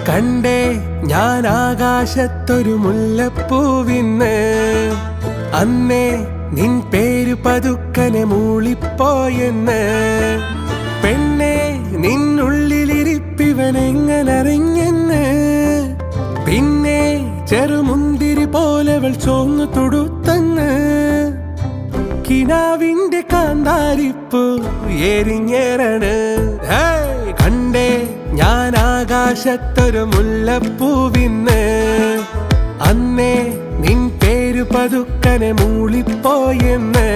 കണ്ടേ ഞാൻ ആകാശത്തൊരു മുല്ലപ്പൂവിന്ന് അന്നേ നിൻ പേര് പതുക്കനെ മൂളിപ്പോയെന്ന് പെണ്ണെ നിന്നുള്ളിലിരിപ്പിവനെങ്ങനറിഞ്ഞെന്ന് പിന്നെ ചെറുമുന്തിരി പോലെവൾ ചോന്നു തൊടുത്തന്ന് കിനാവിന്റെ കാന്താരിപ്പൂ എരിഞ്ഞേറാണ് കണ്ടേ ഞാൻ ആകാശത്തൊരു മുല്ലപ്പൂവിന്ന് അന്നേ നിൻ പേര് പതുക്കനെ മൂളിപ്പോയെന്ന്